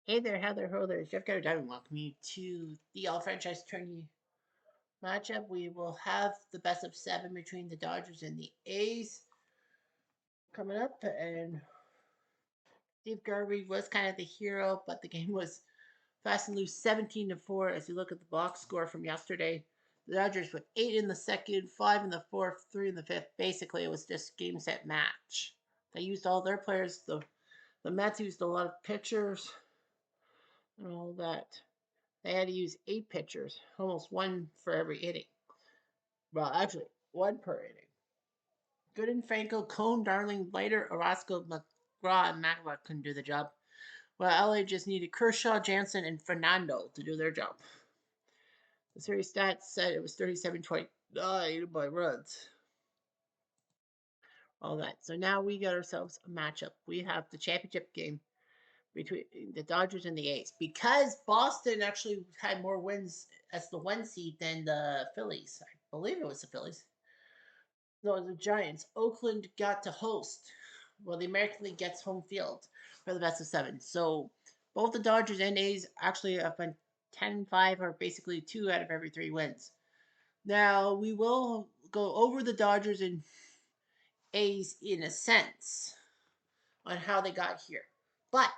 Hey there, how there, ho there. Jeff Getter Diamond. Welcome you to the all franchise Trny matchup. We will have the best of 7 between the Dodgers and the A's coming up. And Steve Garvey was kind of the hero, but the game was fast and loose 17-4. As you look at the box score from yesterday, the Dodgers put 8 in the second, 5 in the fourth, 3 in the fifth. Basically, it was just game, set, match. They used all their players. The Mets used a lot of pitchers and all that. They had to use 8 pitchers, almost one for every inning. Well, actually, one per inning. Gooden, Franco, Cone, Darling, Leiter, Orozco, McGraw, and McAvoy couldn't do the job. Well, LA just needed Kershaw, Jansen, and Fernando to do their job. The series stats said it was 37-29 by runs. All that. So now we got ourselves a matchup. We have the championship game between the Dodgers and the A's. Because Boston actually had more wins as the 1 seed than the Phillies. I believe it was the Phillies. No, the Giants. Oakland got to host. Well, the American League gets home field for the best of 7. So both the Dodgers and A's actually have been 10-5, or basically 2 out of every 3 wins. Now we will go over the Dodgers and A's in a sense on how they got here. But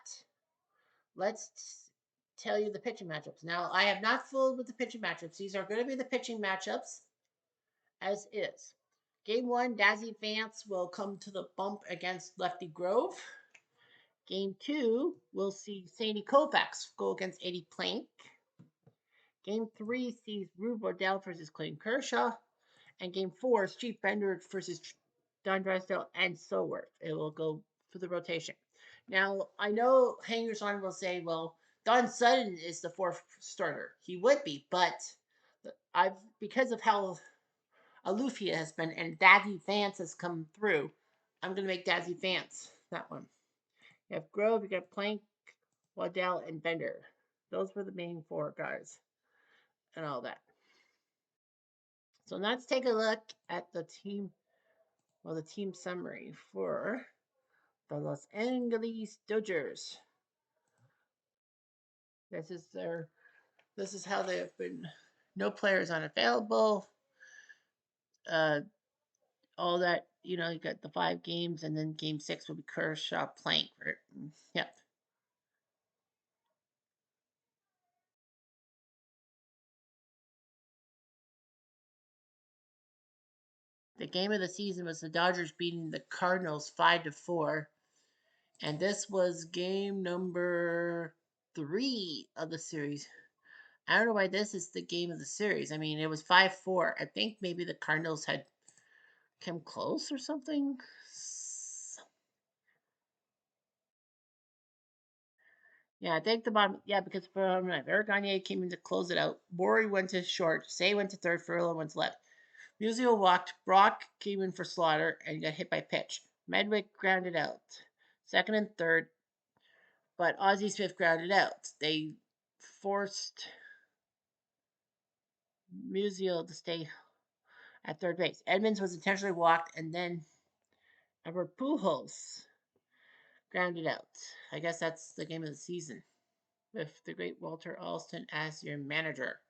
let's tell you the pitching matchups. Now, I have not fooled with the pitching matchups. These are going to be the pitching matchups as is. Game 1, Dazzy Vance will come to the bump against Lefty Grove. Game 2, we'll see Sandy Koufax go against Eddie Plank. Game 3 sees Rube Waddell versus Clayton Kershaw. And Game 4, Steve Bender versus Don Drysdale and Soworth. It will go for the rotation. Now, I know hangers on will say, well, Don Sutton is the 4th starter. He would be, but because of how aloof he has been and Dazzy Vance has come through, I'm going to make Dazzy Vance that one. You have Grove, you got Plank, Waddell, and Bender. Those were the main 4 guys and all that. So let's take a look at the team summary for the Los Angeles Dodgers. This is how they have been. No players unavailable. All that, you got the 5 games, and then game 6 will be Kershaw, Plank. Yep. The game of the season was the Dodgers beating the Cardinals 5-4, and this was game number 3 of the series. I don't know why this is the game of the series. I mean, it was 5-4. I think maybe the Cardinals had come close or something. Yeah, I think the bottom. Yeah, because Eric Gagne came in to close it out. Maury went to short. Say went to third. Furlow went to left. Musial walked. Brock came in for Slaughter and got hit by pitch. Medwick grounded out. Second and third, but Ozzie Smith grounded out. They forced Musial to stay at third base. Edmonds was intentionally walked, and then Albert Pujols grounded out. I guess that's the game of the season, with the great Walter Alston as your manager.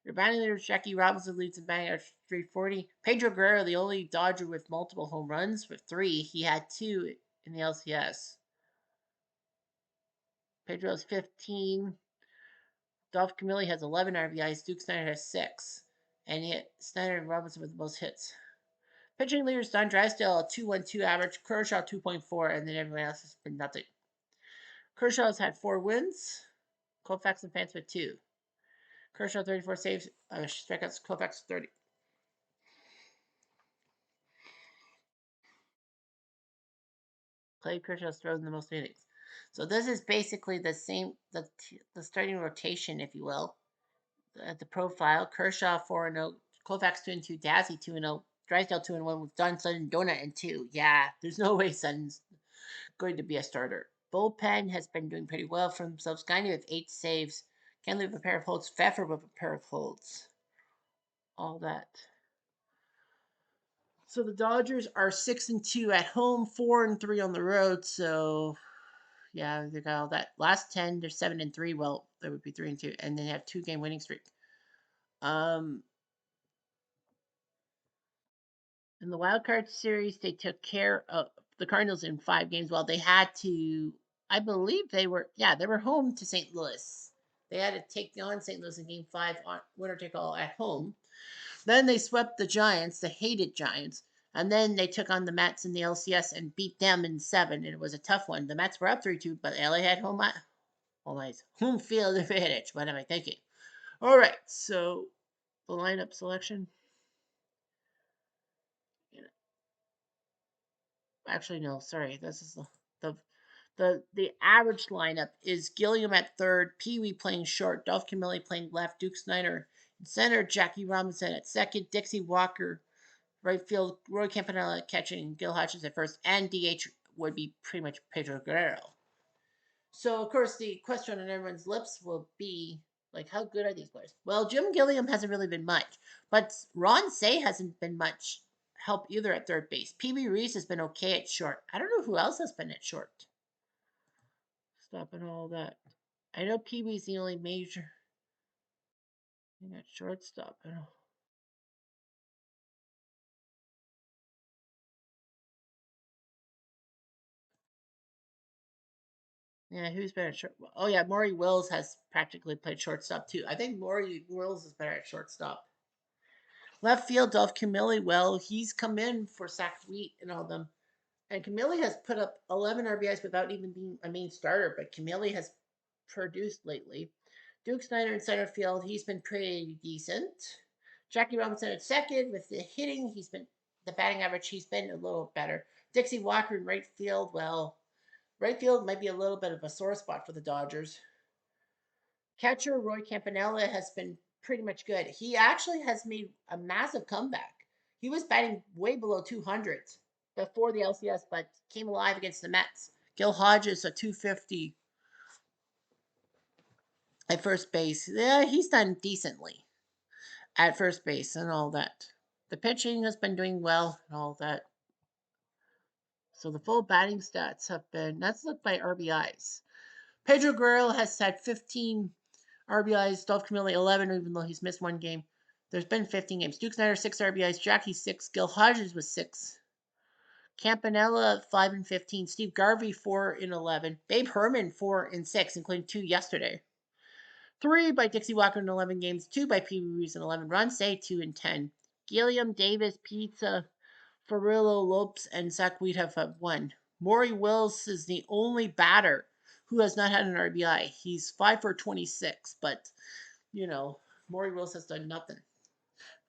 Your batting leader, Jackie Robinson, leads in batting at 340. Pedro Guerrero, the only Dodger with multiple home runs, with 3. He had 2 in the LCS. Pedro's 15. Dolph Camilli has 11 RBIs. Duke Snyder has 6. And Snyder and Robinson with the most hits. Pitching leaders, Don Drysdale, a 2.12 average. Kershaw, 2.4. And then everyone else has been nothing. Kershaw's had 4 wins. Koufax and Vance with 2. Kershaw 34 saves, strikeouts. Koufax 30. Clay Kershaw's thrown the most innings. So this is basically the same, the starting rotation, if you will. The profile: Kershaw 4-0, Koufax 2-2, Dazzy 2-0, Drysdale 2-1 with Don Sutton, Donut and 2. Yeah, there's no way Sutton's going to be a starter. Bullpen has been doing pretty well for themselves. Gagne with 8 saves. Kenley with a pair of holds. Pfeffer with a pair of holds. All that. So the Dodgers are 6-2 at home, 4-3 on the road. So Yeah, they got all that. Last 10, they're 7-3. Well, that would be 3-2, and then they have 2-game winning streak. Um, in the wild card series, they took care of the Cardinals in 5 games. Well, they had to. I believe they were home to St. Louis. They had to take on St. Louis in Game 5 on winner take all at home. Then they swept the Giants, the hated Giants, and then they took on the Mets in the LCS and beat them in 7. And it was a tough one. The Mets were up 3-2, but LA had home field advantage. What am I thinking? All right, so the lineup selection. Actually, no, sorry. This is the the average lineup is Gilliam at third, Pee Wee playing short, Dolph Camilli playing left, Duke Snyder in center, Jackie Robinson at second, Dixie Walker right field, Roy Campanella catching, Gil Hodges at first, and DH would be pretty much Pedro Guerrero. So, of course, the question on everyone's lips will be like, how good are these players? Well, Jim Gilliam hasn't really been much, but Ron Say hasn't been much help either at third base. Pee Reese has been okay at short. I don't know who else has been at short. Stopping all that. I know Pee Wee's the only major thing at shortstop. I know. Yeah, who's better at short? Oh yeah, Maury Wills has practically played shortstop too. I think Maury Wills is better at shortstop. Left field, Dolph Camilli. Well, he's come in for Sack Wheat and all them. And Camilli has put up 11 RBIs without even being a main starter, but Camilli has produced lately. Duke Snyder in center field, he's been pretty decent. Jackie Robinson at second with the hitting, the batting average, he's been a little better. Dixie Walker in right field, well, right field might be a little bit of a sore spot for the Dodgers. Catcher Roy Campanella has been pretty much good. He actually has made a massive comeback. He was batting way below 200 before the LCS, but came alive against the Mets. Gil Hodges, a 250 at first base. Yeah, he's done decently at first base and all that. The pitching has been doing well and all that. So the full batting stats have been, let's look by RBIs. Pedro Guerrero has had 15 RBIs, Dolph Camilli 11, even though he's missed 1 game. There's been 15 games. Duke Snyder 6 RBIs, Jackie 6, Gil Hodges was 6, Campanella 5-15, Steve Garvey 4-11, Babe Herman 4-6, including 2 yesterday. 3 by Dixie Walker in 11 games, 2 by Pee Wee Reese in 11, Ron Say 2-10. Gilliam, Davis, Pizza, Farillo, Lopes, and Zach Wheat have 1. Maury Wills is the only batter who has not had an RBI. He's 5-for-26, but you know, Maury Wills has done nothing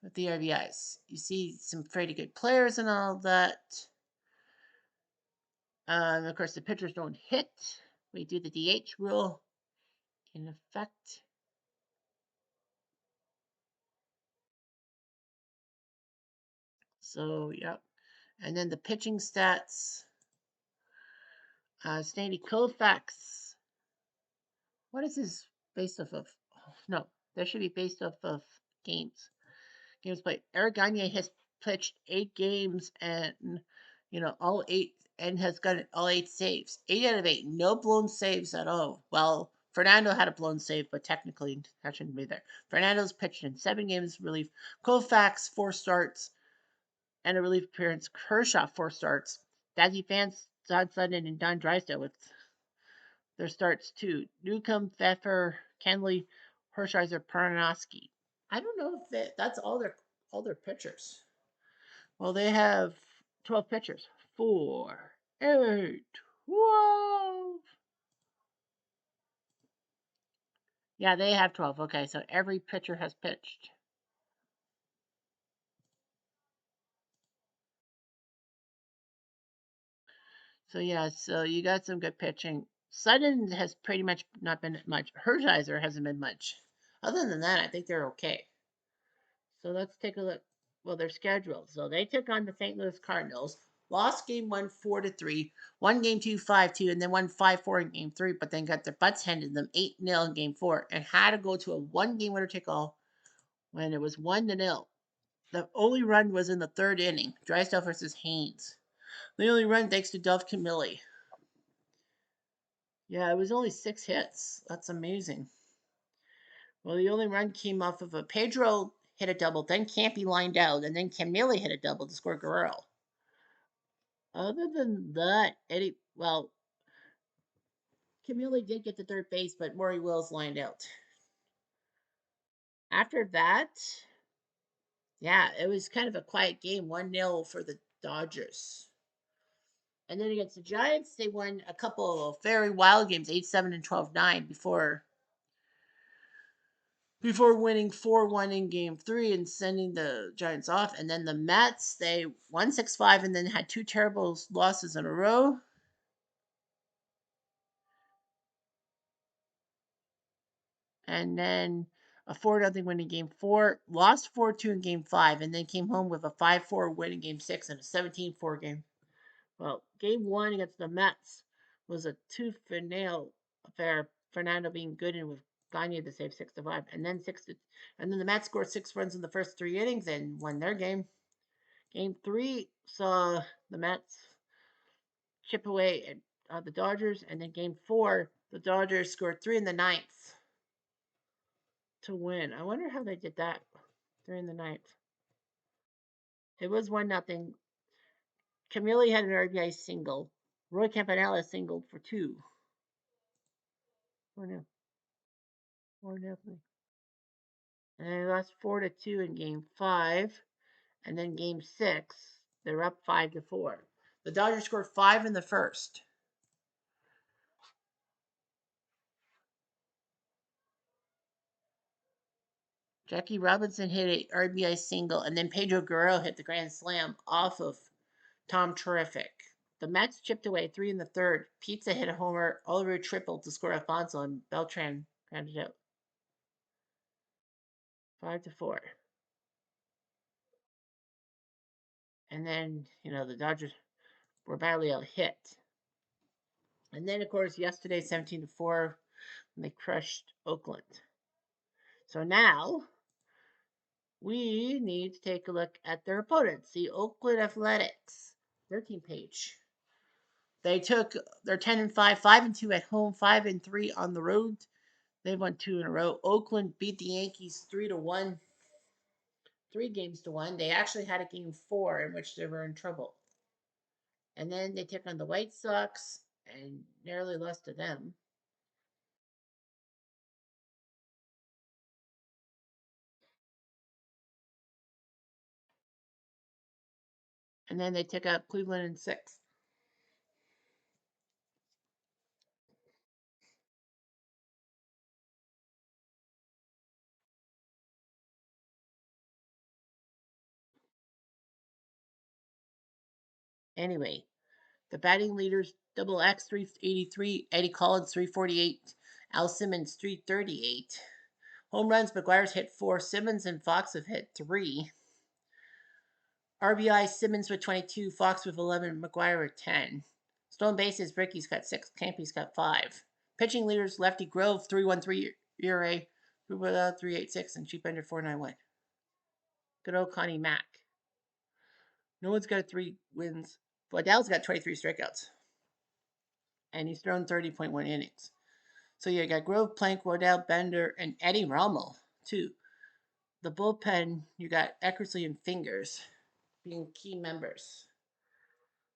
with the RBIs. You see some pretty good players and all that. Of course, the pitchers don't hit. We do the DH rule in effect. So, yep. And then the pitching stats. Sandy Koufax. What is this based off of? Oh, no, that should be based off of games. Games played. Eric Gagne has pitched 8 games and, all 8 and has got all 8 saves. 8 out of 8. No blown saves at all. Well, Fernando had a blown save, but technically that shouldn't be there. Fernando's pitched in 7 games relief. Koufax 4 starts and a relief appearance. Kershaw 4 starts. Dazzy Fans, Todd Sutton, and Don Drysdale with their starts too. Newcomb, Pfeffer, Kenley, Hershiser, Paranoski. I don't know if that's all their pitchers. Well, they have 12 pitchers. 4, 8, 12. Yeah, they have 12. Okay, so every pitcher has pitched. So yeah, so you got some good pitching. Sutton has pretty much not been much. Hershiser hasn't been much. Other than that, I think they're okay. So let's take a look. Well, their schedule. So they took on the St. Louis Cardinals, lost game 1 4-3, won game 2 5-2, and then won 5-4 in game 3, but then got their butts handed to them 8-0 in game 4 and had to go to a 1-game winner take all when it was 1-0. The only run was in the 3rd inning, Drysdale versus Haynes. The only run thanks to Dolph Camilli. Yeah, it was only 6 hits. That's amazing. Well, the only run came off of a Pedro hit a double, then Campy lined out, and then Camille hit a double to score Guerrero. Other than that, Eddie, well, Camille did get to third base, but Maury Wills lined out. After that, yeah, it was kind of a quiet game, 1-0 for the Dodgers. And then against the Giants, they won a couple of very wild games, 8-7 and 12-9 before winning 4-1 in game 3 and sending the Giants off. And then the Mets, they won 6-5 and then had two terrible losses in a row. And then a 4-0 win in game 4, lost 4-2 in game 5, and then came home with a 5-4 win in game 6 and a 17-4 game. Well, game 1 against the Mets was a tooth and nail affair. Fernando being good and with Gagne to save 6-5, and then and then the Mets scored 6 runs in the first 3 innings and won their game. Game 3 saw the Mets chip away at the Dodgers, and then game 4 the Dodgers scored 3 in the ninth to win. I wonder how they did that 3 in the ninth. It was 1-0. Camille had an RBI single. Roy Campanella singled for 2. 4-0. 4-0. And they lost 4-2 in game 5. And then game 6, they're up 5-4. The Dodgers scored 5 in the first. Jackie Robinson hit a RBI single, and then Pedro Guerrero hit the grand slam off of Tom Terrific. The Mets chipped away 3 in the third. Pizza hit a homer, Oliver tripled to score Alfonso, and Beltran grounded out. 5-4. And then, the Dodgers were badly out hit. And then, of course, yesterday, 17-4, they crushed Oakland. So now we need to take a look at their opponents, the Oakland Athletics, their team page. They're 10-5, 5-2 at home, 5-3 on the road. They've won 2 in a row. Oakland beat the Yankees 3-1, 3 games to 1. They actually had a game 4 in which they were in trouble. And then they took on the White Sox and narrowly lost to them. And then they took out Cleveland in 6. Anyway, the batting leaders: Double X 383, Eddie Collins 348, Al Simmons 338. Home runs: McGuire's hit 4, Simmons and Fox have hit 3. RBI: Simmons with 22, Fox with 11, McGuire with 10. Stolen bases: Ricky's got 6, Campy's got 5. Pitching leaders: Lefty Grove 313 ERA, 386, and cheap under 491. Good old Connie Mack. No one's got 3 wins. Waddell's got 23 strikeouts, and he's thrown 30.1 innings. So you got Grove, Plank, Waddell, Bender, and Eddie Rommel, too. The bullpen, you got Eckersley and Fingers being key members.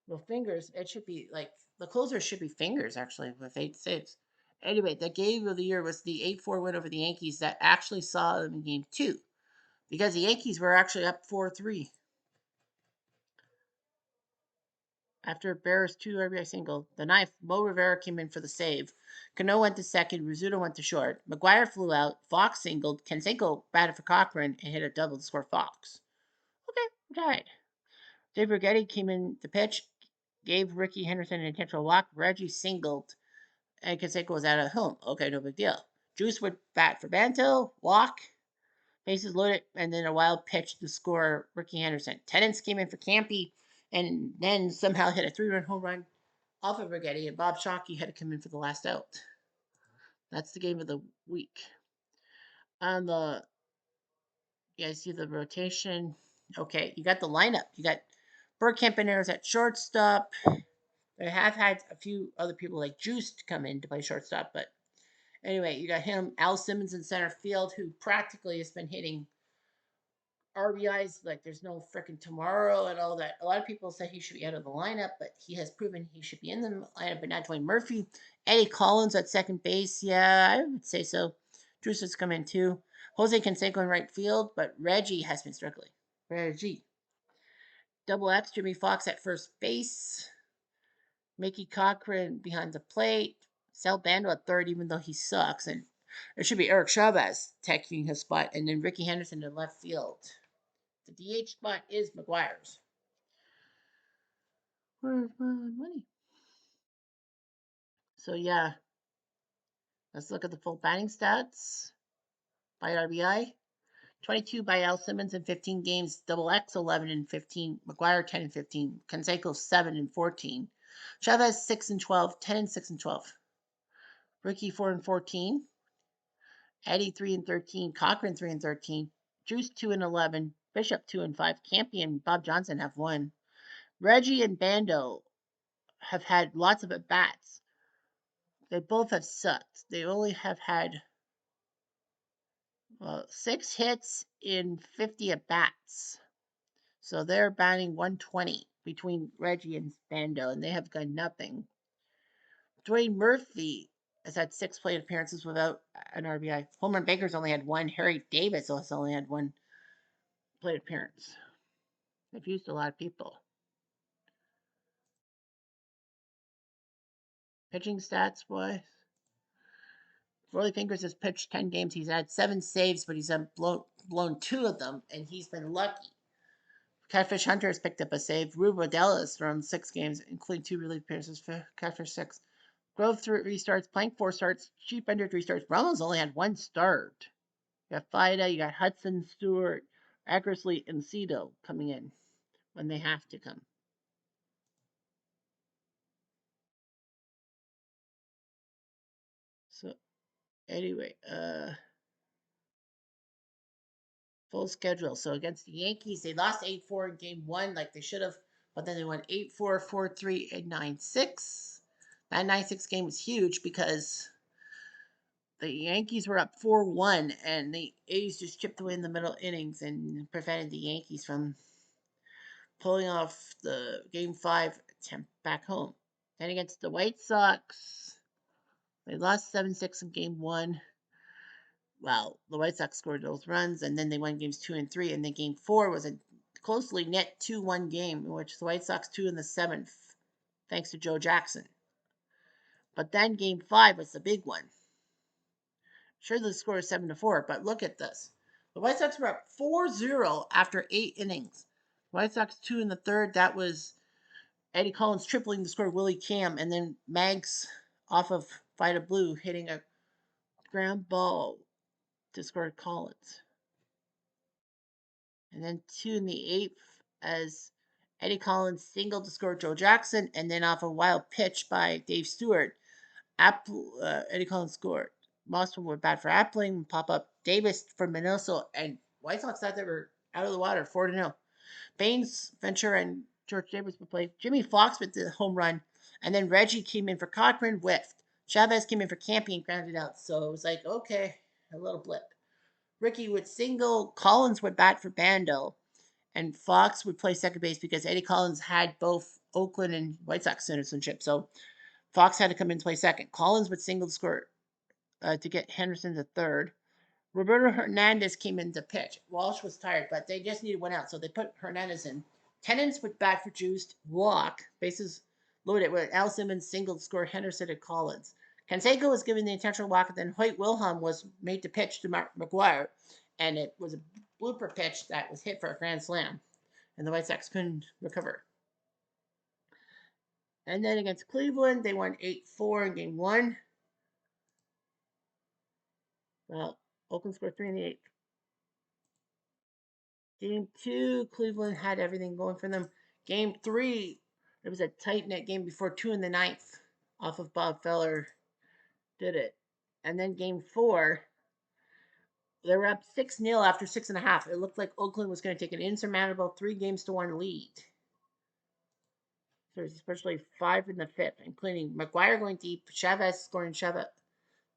Well, Fingers, it should be like the closer should be Fingers actually with 8-6. Anyway, the game of the year was the 8-4 win over the Yankees that actually saw them in game 2 because the Yankees were actually up 4-3 after Barra's 2 RBI single. The ninth, Mo Rivera came in for the save. Cano went to second. Rizzuto went to short. McGuire flew out. Fox singled. Canseco batted for Cochran and hit a double to score Fox. Okay, all right. Dave Righetti came in to pitch, gave Ricky Henderson an intentional walk. Reggie singled, and Canseco was out at home. Okay, no big deal. Juice would bat for Banto, walk, bases loaded, and then a wild pitch to score Ricky Henderson. Tennants came in for Campy, and then somehow hit a 3-run home run off of Righetti, and Bob Shockey had to come in for the last out. That's the game of the week. On the, you guys see the rotation. Okay, you got the lineup. You got Bergkamp and Ayers at shortstop. They have had a few other people like Juice to come in to play shortstop, but anyway, you got him, Al Simmons in center field, who practically has been hitting RBIs like there's no freaking tomorrow and all that. A lot of people say he should be out of the lineup, but he has proven he should be in the lineup. But not Dwayne Murphy, Eddie Collins at second base. Yeah, I would say so. Drews has come in too. Jose Canseco in right field, but Reggie has been struggling. Reggie. Double X, Jimmy Fox at first base. Mickey Cochran behind the plate. Sal Bando at third, even though he sucks. And it should be Eric Chavez taking his spot. And then Ricky Henderson in left field. The DH spot is McGuire's. Where's my money? So yeah, let's look at the full batting stats by RBI. 22 by Al Simmons in 15 games. Double X 11 and 15. McGuire 10 and 15. Canseco 7 and 14. Chavez 6 and 12. 10 and 6 and 12. Ricky 4 and 14. Eddie 3 and 13. Cochran 3 and 13. Juice 2 and 11. Bishop 2 and 5. Campy and Bob Johnson have 1. Reggie and Bando have had lots of at bats. They both have sucked. They only have had 6 hits in 50 at bats. So they're batting 120 between Reggie and Bando, and they have done nothing. Dwayne Murphy has had 6 plate appearances without an RBI. Homer Baker's only had 1. Harry Davis has only had 1 plate appearance. They've used a lot of people. Pitching stats, boy. Rolly Fingers has pitched 10 games. He's had 7 saves, but he's blown 2 of them, and he's been lucky. Catfish Hunter has picked up a save. Rube Waddell has thrown 6 games, including 2 relief appearances for Catfish 6. Grove 3 starts. Plank 4 starts. Cheap Ender 3 starts. Ramos only had 1 start. You got Fida, you got Hudson, Stewart, Eckersley, and Cito coming in when they have to come. So, anyway, full schedule. So against the Yankees, they lost 8-4 in game 1 like they should have, but then they won 8-4, 4-3, and 9-6. That 9-6 game was huge because the Yankees were up 4-1, and the A's just chipped away in the middle innings and prevented the Yankees from pulling off the game 5 attempt back home. Then against the White Sox, they lost 7-6 in game 1. Well, the White Sox scored those runs, and then they won games 2 and 3, and then game 4 was a closely net 2-1 game in which the White Sox 2 in the 7th, thanks to Joe Jackson. But then game 5 was the big one. Sure, the score is 7-4, but look at this. The White Sox were up 4-0 after 8 innings. White Sox 2 in the 3rd, that was Eddie Collins tripling the score, Willie Cam, and then Mags off of Vida Blue hitting a ground ball to score Collins. And then 2 in the 8th as Eddie Collins singled to score Joe Jackson, and then off a wild pitch by Dave Stewart, Eddie Collins scored. Mossman were bad for Appling, pop up Davis for Minoso, and White Sox thought they were out of the water, 4-0. Baines, Ventura, and George Davis would play. Jimmy Fox with the home run, and then Reggie came in for Cochran, whiffed. Chavez came in for Campy and grounded out. So it was like, okay, a little blip. Ricky would single, Collins would bat for Bando, and Fox would play second base because Eddie Collins had both Oakland and White Sox citizenship. So Fox had to come in and play second. Collins would single to score to get Henderson to third. Roberto Hernandez came in to pitch. Walsh was tired, but they just needed one out, so they put Hernandez in. Tennant would bat for Juiced, walk, bases loaded, with Al Simmons single to score Henderson and Collins. Canseco was given the intentional walk, and then Hoyt Wilhelm was made to pitch to McGuire, and it was a blooper pitch that was hit for a grand slam, and the White Sox couldn't recover. And then against Cleveland, they won 8-4 in game 1. Well, Oakland scored 3 in the 8th. Game 2, Cleveland had everything going for them. Game 3, it was a tight net game before 2 in the 9th off of Bob Feller did it. And then game 4, they were up 6-0 after 6.5. It looked like Oakland was going to take an insurmountable 3-1 lead. series, especially 5 in the 5th, including McGuire going deep, Chavez scoring Chavez,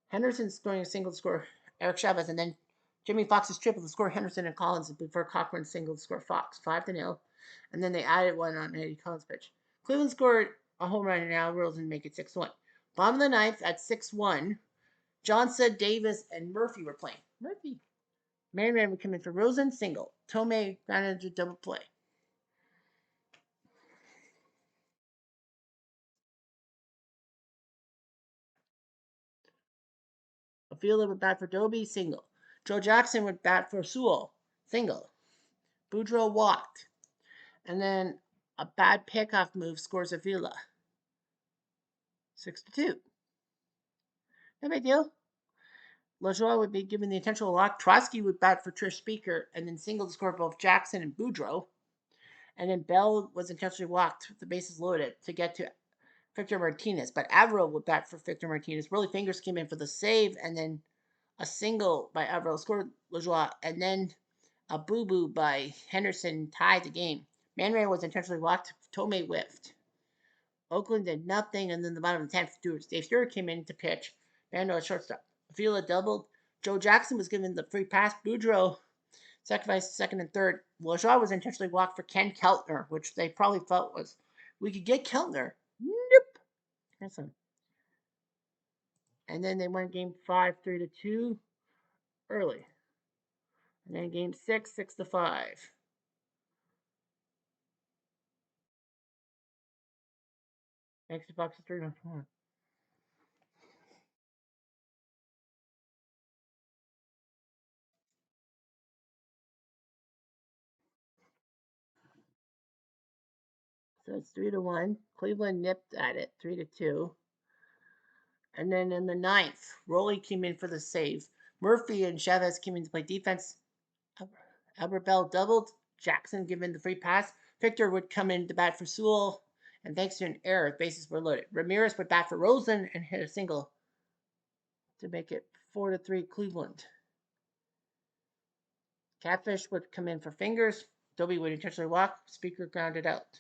Henderson scoring a single to score Eric Chavez, and then Jimmy Fox's triple to score Henderson and Collins before Cochran single to score Fox, 5-0. And then they added one on Eddie Collins' pitch. Cleveland scored a home run and Al Rose and make it 6-1. Bottom of the ninth at 6-1, Johnson, Davis, and Murphy were playing. Murphy. Marion would come in for Rosen, single. Tomei grounded into double play. Avila would bat for Doby, single. Joe Jackson would bat for Sewell, single. Boudreaux walked. And then a bad pickoff move scores Avila. 6-2. No big deal. LaJoie would be given the intentional walk. Trotsky would bat for Trish Speaker and then single to score both Jackson and Boudreaux. And then Bell was intentionally walked with the bases loaded to get to Victor Martinez. But Averill would bat for Victor Martinez. Willie Fingers came in for the save, and then a single by Averill scored LaJoie, and then a boo-boo by Henderson tied the game. Manray was intentionally walked. Tomei whiffed. Oakland did nothing, and then the bottom of the 10th, Dave Stewart came in to pitch. Bando at shortstop. Avila doubled. Joe Jackson was given the free pass. Boudreaux sacrificed second and third. LaJoie was intentionally walked for Ken Keltner, which they probably felt was, we could get Keltner. Nope. Awesome. And then they won game 5, 3-2 early. And then game 6, 6-5. Next to Fox is 3-4. So it's 3-1. Cleveland nipped at it 3-2. And then in the ninth, Rowley came in for the save. Murphy and Chavez came in to play defense. Albert Bell doubled. Jackson given the free pass. Victor would come in to bat for Sewell. And thanks to an error, bases were loaded. Ramirez would bat for Rosen and hit a single to make it 4-3 Cleveland. Catfish would come in for Fingers. Dobie would intentionally walk. Speaker grounded out.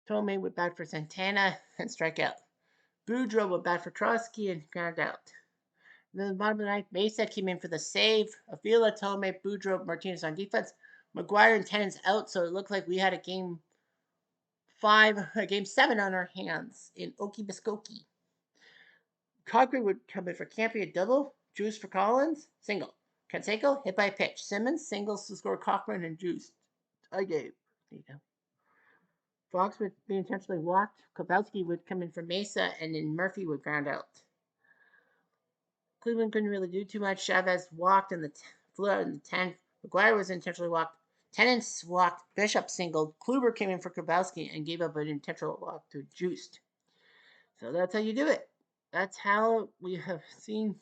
Tomei would bat for Santana and strike out. Boudreaux would bat for Trotsky and ground out. And then the bottom of the ninth, Mesa came in for the save. Avila, Tomei, Boudreaux, Martinez on defense. McGuire and Tennant's out, so it looked like we had a game 7 on our hands in Okie Muskokie. Cochran would come in for Campy, a double. Juice for Collins, single. Canseco hit by a pitch. Simmons singles to score Cochran and Juice. I gave. Fox would be intentionally walked. Kowalski would come in for Mesa, and then Murphy would ground out. Cleveland couldn't really do too much. Chavez walked and flew out in the 10th. McGuire was intentionally walked. Tennant's walked. Bishop singled. Kluber came in for Kowalski and gave up an intentional walk to Juiced. So that's how you do it. That's how we have seen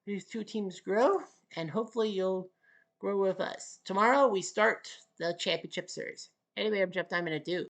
these two teams grow, and hopefully you'll grow with us. Tomorrow we start the championship series. Anyway, I'm Jeff Diamond. Adieu.